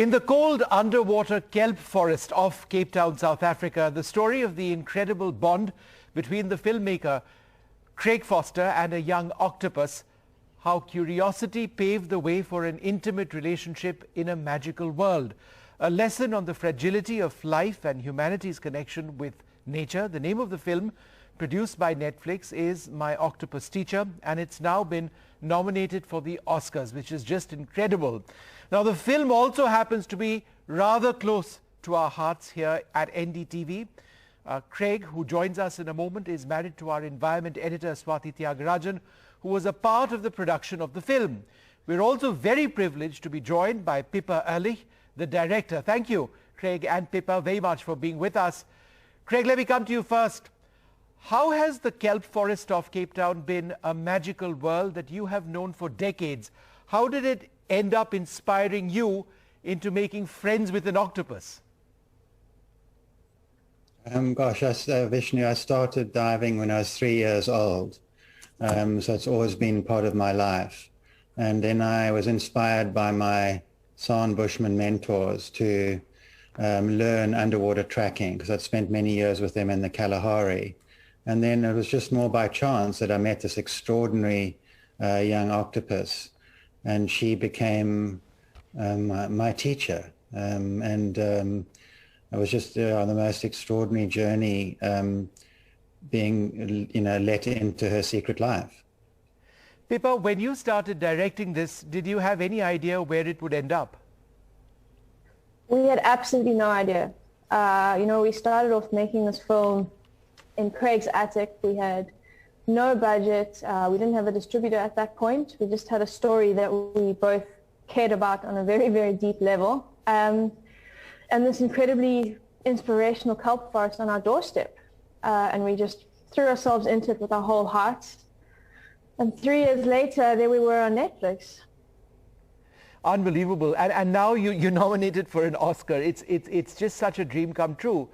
In the cold underwater kelp forest off Cape Town, South Africa, the story of the incredible bond between the filmmaker Craig Foster and a young octopus, how curiosity paved the way for an intimate relationship in a magical world. A lesson on the fragility of life and humanity's connection with nature. The name of the film, produced by Netflix, is My Octopus Teacher, and it's now been nominated for the Oscars, which is just incredible. Now, the film also happens to be rather close to our hearts here at NDTV. Craig, who joins us in a moment, is married to our environment editor, Swati Tyagarajan, who was a part of the production of the film. We're also very privileged to be joined by Pippa Ehrlich, the director. Thank you, Craig and Pippa, very much for being with us. Craig, let me come to you first. How has the kelp forest of Cape Town been a magical world that you have known for decades? How did it end up inspiring you into making friends with an octopus? Vishnu, I started diving when I was 3 years old. So it's always been part of my life. And then I was inspired by my San Bushman mentors to learn underwater tracking, because I'd spent many years with them in the Kalahari. And then it was just more by chance that I met this extraordinary young octopus, and she became my teacher. I was just on the most extraordinary journey, being, let into her secret life. Pippa, when you started directing this, did you have any idea where it would end up? We had absolutely no idea. We started off making this film in Craig's attic. We had no budget. We didn't have a distributor at that point. We just had a story that we both cared about on a very, very deep level. And this incredibly inspirational kelp forest on our doorstep. And we just threw ourselves into it with our whole hearts. And 3 years later, there we were on Netflix. Unbelievable. And now you're nominated for an Oscar. It's just such a dream come true.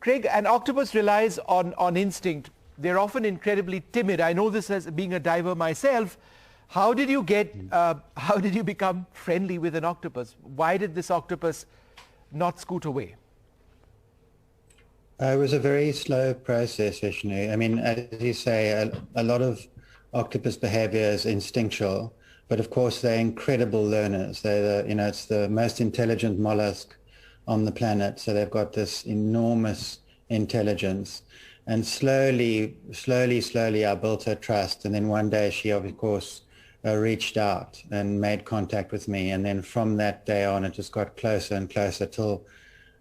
Craig, an octopus relies on instinct. They're often incredibly timid. I know this as being a diver myself. How did you become friendly with an octopus? Why did this octopus not scoot away? It was a very slow process, Vishnu. I mean, as you say, a lot of octopus behavior is instinctual, but of course they're incredible learners. It's the most intelligent mollusk on the planet, so they've got this enormous intelligence. And slowly, I built her trust. And then one day she, of course, reached out and made contact with me. And then from that day on, it just got closer and closer till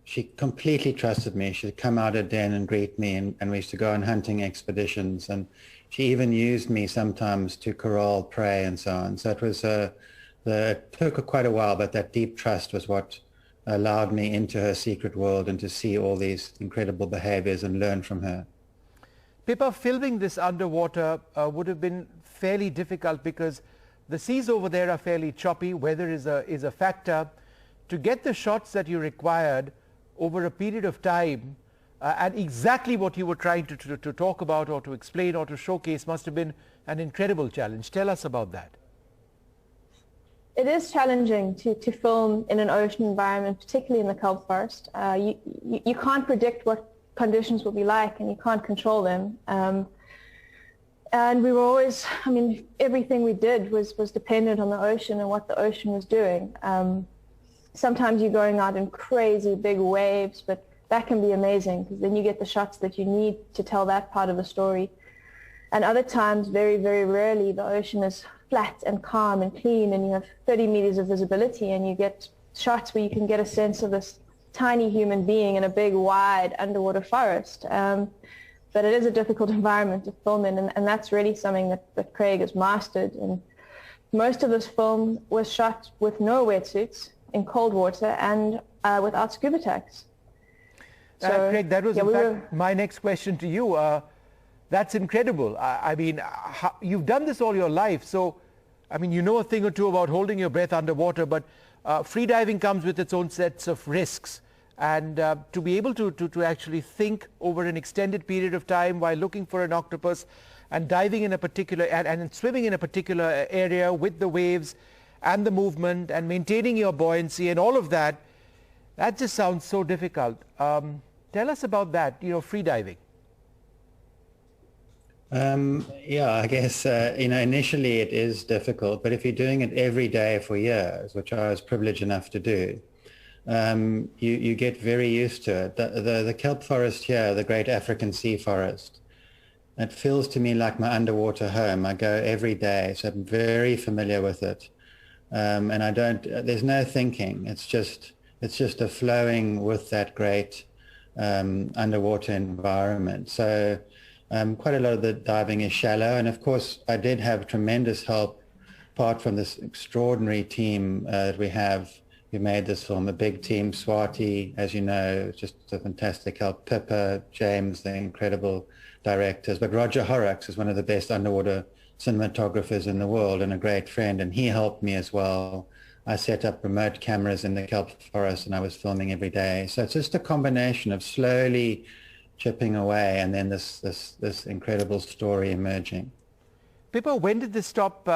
she completely trusted me. She'd come out of den and greet me, and we used to go on hunting expeditions. And she even used me sometimes to corral prey and so on. So it was it took quite a while, but that deep trust was what allowed me into her secret world and to see all these incredible behaviors and learn from her. Pippa, filming this underwater would have been fairly difficult because the seas over there are fairly choppy. Weather is a factor. To get the shots that you required over a period of time and exactly what you were trying to talk about or to explain or to showcase must have been an incredible challenge. Tell us about that. It is challenging to film in an ocean environment, particularly in the kelp forest. You can't predict what conditions will be like, and you can't control them. And we were always, everything we did was dependent on the ocean and what the ocean was doing. Sometimes you're going out in crazy big waves, but that can be amazing because then you get the shots that you need to tell that part of the story. And other times, very, very rarely, the ocean is flat and calm and clean, and you have 30 meters of visibility, and you get shots where you can get a sense of this tiny human being in a big, wide underwater forest. But it is a difficult environment to film in, and that's really something that Craig has mastered. And most of this film was shot with no wetsuits, in cold water, and without scuba tanks. So, Craig, that was in fact my next question to you. That's incredible. You've done this all your life, so you know a thing or two about holding your breath underwater, but freediving comes with its own sets of risks. And to be able to actually think over an extended period of time while looking for an octopus and diving in a particular and swimming in a particular area with the waves and the movement and maintaining your buoyancy and all of that, that just sounds so difficult. Tell us about that, you know, free diving. Yeah, I guess, initially it is difficult, but if you're doing it every day for years, which I was privileged enough to do, you get very used to it. The kelp forest here, the great African sea forest, it feels to me like my underwater home. I go every day, so I'm very familiar with it. And there's no thinking. It's just a flowing with that great underwater environment. So quite a lot of the diving is shallow. And of course, I did have tremendous help, apart from this extraordinary team that we have who made this film, a big team. Swati, as you know, just a fantastic help. Pippa, James, the incredible directors. But Roger Horrocks is one of the best underwater cinematographers in the world and a great friend, and he helped me as well. I set up remote cameras in the kelp forest and I was filming every day. So it's just a combination of slowly chipping away and then this incredible story emerging. Pippa, when did this stop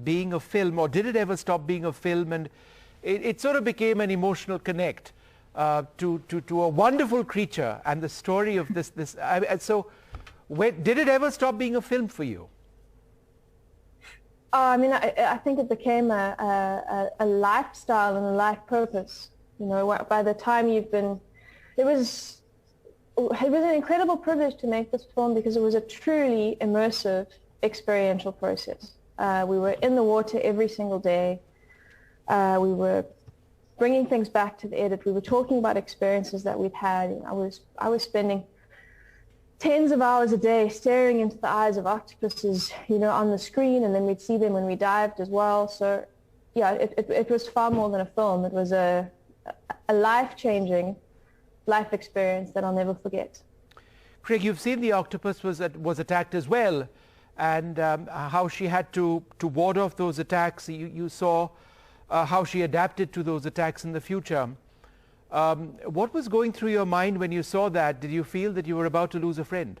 being a film, or did it ever stop being a film? And it sort of became an emotional connect to a wonderful creature and the story of this. So did it ever stop being a film for you? I mean, I think it became a lifestyle and a life purpose. You know, by the time it was an incredible privilege to make this film because it was a truly immersive experiential process. We were in the water every single day. We were bringing things back to the edit. We were talking about experiences that we'd had. You know, I was spending tens of hours a day staring into the eyes of octopuses, you know, on the screen, and then we'd see them when we dived as well. So, yeah, it was far more than a film. It was a life-changing life experience that I'll never forget. Craig, you've seen the octopus was attacked as well, and how she had to ward off those attacks. You saw how she adapted to those attacks in the future. What was going through your mind when you saw that? Did you feel that you were about to lose a friend?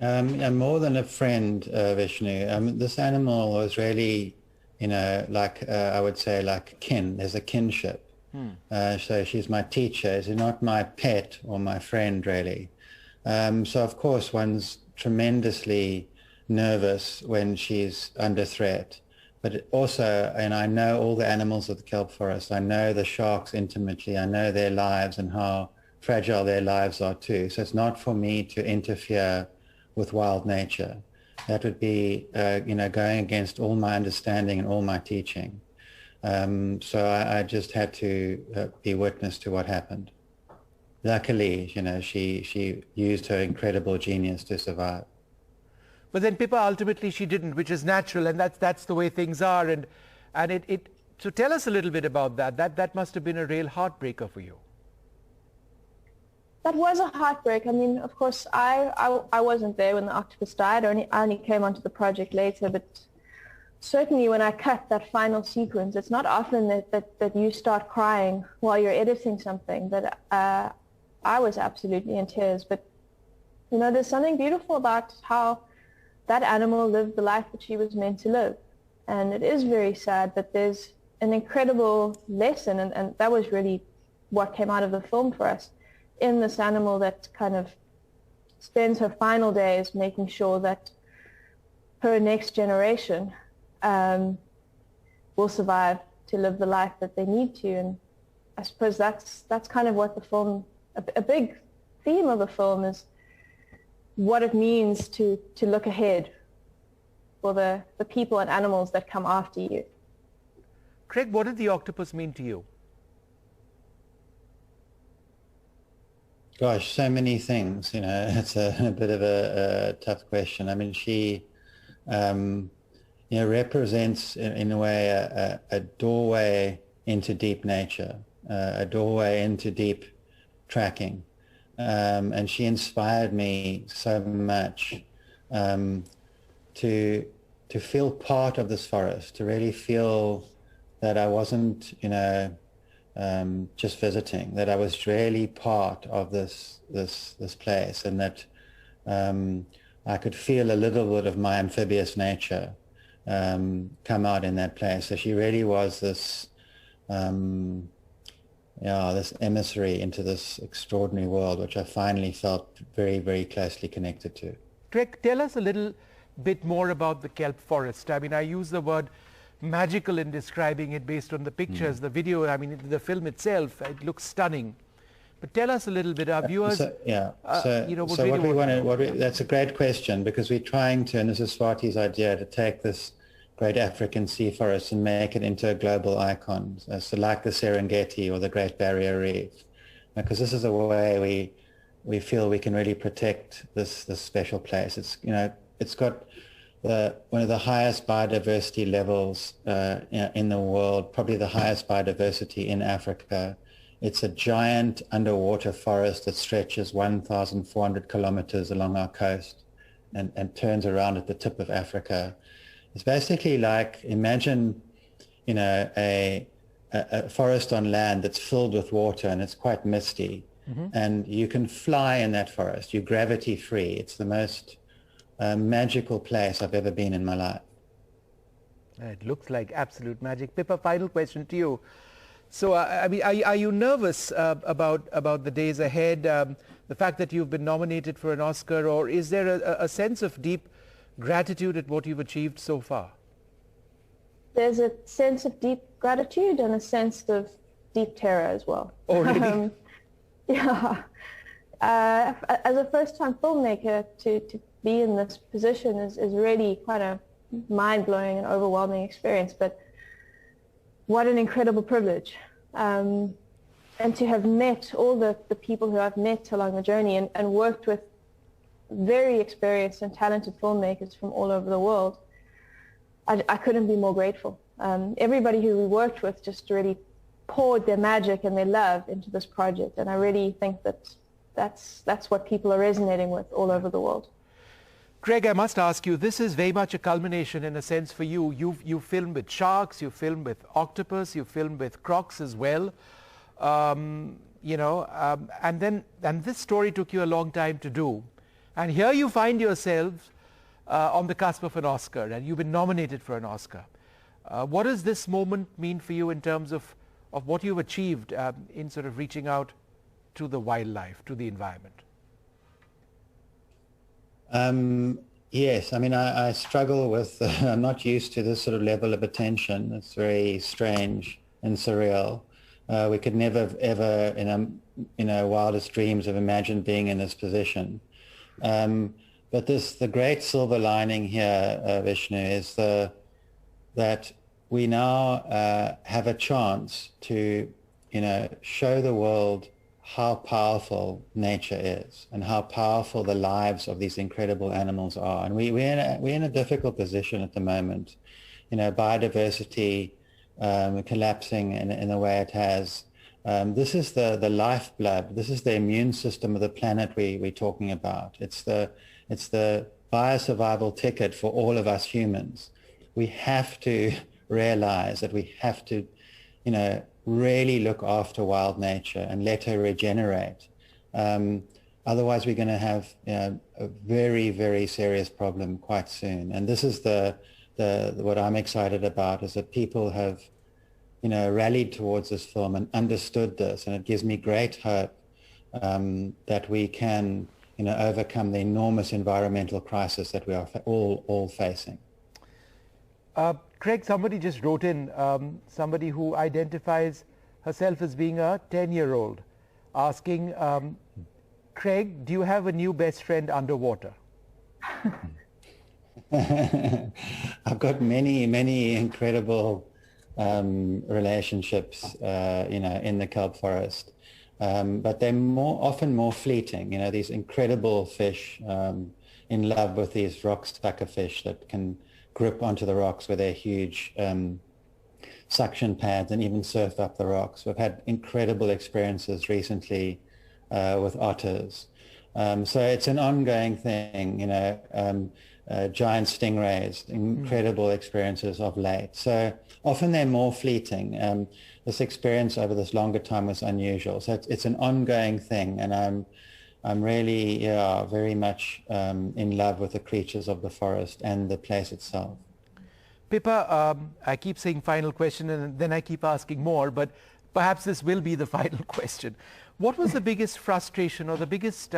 And more than a friend, Vishnu. This animal was really, you know, like I would say, like kin. There's a kinship. So she's my teacher. She's not my pet or my friend, really. So of course one's tremendously nervous when she's under threat. But also, and I know all the animals of the kelp forest. I know the sharks intimately. I know their lives and how fragile their lives are too. So it's not for me to interfere with wild nature. That would be, going against all my understanding and all my teaching. So I just had to be witness to what happened. Luckily, you know, she used her incredible genius to survive. But then Pippa, ultimately she didn't, which is natural, and that's the way things are. And so tell us a little bit about that. That must have been a real heartbreaker for you. That was a heartbreak. I mean, of course, I wasn't there when the octopus died. I only came onto the project later, but certainly when I cut that final sequence, it's not often that you start crying while you're editing something. But I was absolutely in tears. But, you know, there's something beautiful about how that animal lived the life that she was meant to live. And it is very sad, but there's an incredible lesson, and that was really what came out of the film for us, in this animal that kind of spends her final days making sure that her next generation will survive to live the life that they need to. And I suppose that's kind of what the film, a big theme of the film is what it means to look ahead for the people and animals that come after you. Craig, what did the octopus mean to you? Gosh, so many things, you know. It's a bit of a tough question. I mean, she, represents in a way a doorway into deep nature, a doorway into deep tracking. And she inspired me so much to feel part of this forest, to really feel that I wasn't, just visiting, that I was really part of this place, and that I could feel a little bit of my amphibious nature come out in that place. So she really was this, this emissary into this extraordinary world, which I finally felt very, very closely connected to. Greg, tell us a little bit more about the kelp forest. I mean, I use the word magical in describing it based on the pictures, the video, I mean, the film itself, it looks stunning. But tell us a little bit, our viewers, that's a great question, because we're trying to, and this is Swati's idea, to take this great African sea forest and make it into a global icon, so like the Serengeti or the Great Barrier Reef, because this is a way we feel we can really protect this special place. It's, it's got one of the highest biodiversity levels in the world, probably the highest biodiversity in Africa. It's a giant underwater forest that stretches 1,400 kilometers along our coast and turns around at the tip of Africa. It's basically like, imagine, a forest on land that's filled with water and it's quite misty. Mm-hmm. And you can fly in that forest. You're gravity free. It's the most magical place I've ever been in my life. It looks like absolute magic. Pippa, final question to you. So, I mean, are you nervous about the days ahead, the fact that you've been nominated for an Oscar, or is there a sense of deep gratitude at what you've achieved so far? There's a sense of deep gratitude and a sense of deep terror as well. Oh, really? Yeah. As a first-time filmmaker, to be in this position is really quite a mind-blowing and overwhelming experience, but what an incredible privilege. And to have met all the people who I've met along the journey and worked with very experienced and talented filmmakers from all over the world, I couldn't be more grateful. Everybody who we worked with just really poured their magic and their love into this project, and I really think that's what people are resonating with all over the world. Greg, I must ask you, this is very much a culmination in a sense for you. You filmed with sharks, you filmed with octopus, you filmed with crocs as well. And this story took you a long time to do. And here you find yourselves on the cusp of an Oscar, and you've been nominated for an Oscar. What does this moment mean for you in terms of what you've achieved in sort of reaching out to the wildlife, to the environment? Yes, I mean, I struggle with, I'm not used to this sort of level of attention. It's very strange and surreal. We could never ever in our wildest dreams have imagined being in this position. But the great silver lining here, Vishnu, is that we now have a chance to, show the world how powerful nature is and how powerful the lives of these incredible animals are. And we're in a difficult position at the moment. Biodiversity collapsing in the way it has. This is the lifeblood. This is the immune system of the planet we're talking about. It's the biosurvival ticket for all of us humans. We have to realize that we have to, really look after wild nature and let her regenerate. Otherwise, we're going to have a very, very serious problem quite soon. And this is what I'm excited about, is that people have, rallied towards this film and understood this. And it gives me great hope that we can, overcome the enormous environmental crisis that we are all facing. Craig, somebody just wrote in, somebody who identifies herself as being a 10-year-old, asking, Craig, do you have a new best friend underwater? I've got many, many incredible relationships, in the kelp forest, but they're often more fleeting. These incredible fish in love with these rock sucker fish that can grip onto the rocks with their huge suction pads and even surf up the rocks. We've had incredible experiences recently with otters. So it's an ongoing thing, giant stingrays, incredible experiences of late. So often they're more fleeting. This experience over this longer time was unusual. So it's an ongoing thing, and I'm really, very much in love with the creatures of the forest and the place itself. Pippa, I keep saying final question and then I keep asking more, but perhaps this will be the final question. What was the biggest frustration or the biggest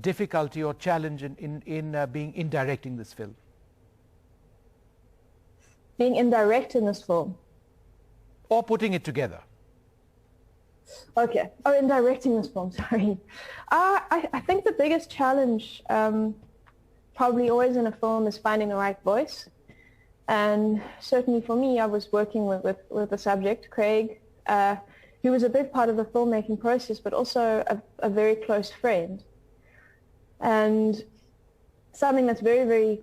difficulty or challenge in directing this film? Being indirect in this film? Or putting it together? Okay. Oh, in directing this film, sorry. I think the biggest challenge probably always in a film is finding the right voice. And certainly for me, I was working with the subject, Craig, who was a big part of the filmmaking process, but also a very close friend. And something that's very, very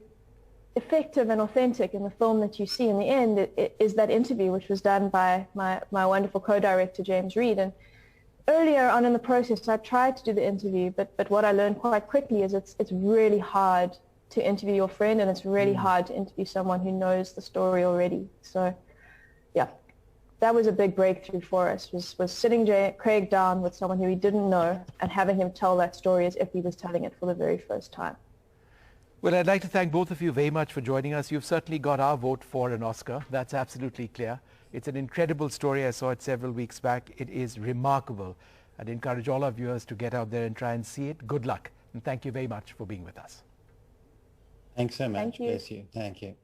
effective and authentic in the film that you see in the end is that interview, which was done by my wonderful co-director, James Reed. And earlier on in the process, I tried to do the interview, but what I learned quite quickly is it's really hard to interview your friend, and it's really hard to interview someone who knows the story already. So, yeah, that was a big breakthrough for us, was sitting Craig down with someone who we didn't know and having him tell that story as if he was telling it for the very first time. Well, I'd like to thank both of you very much for joining us. You've certainly got our vote for an Oscar. That's absolutely clear. It's an incredible story. I saw it several weeks back. It is remarkable. I'd encourage all our viewers to get out there and try and see it. Good luck. And thank you very much for being with us. Thanks so much. Thank you. Bless you. Thank you.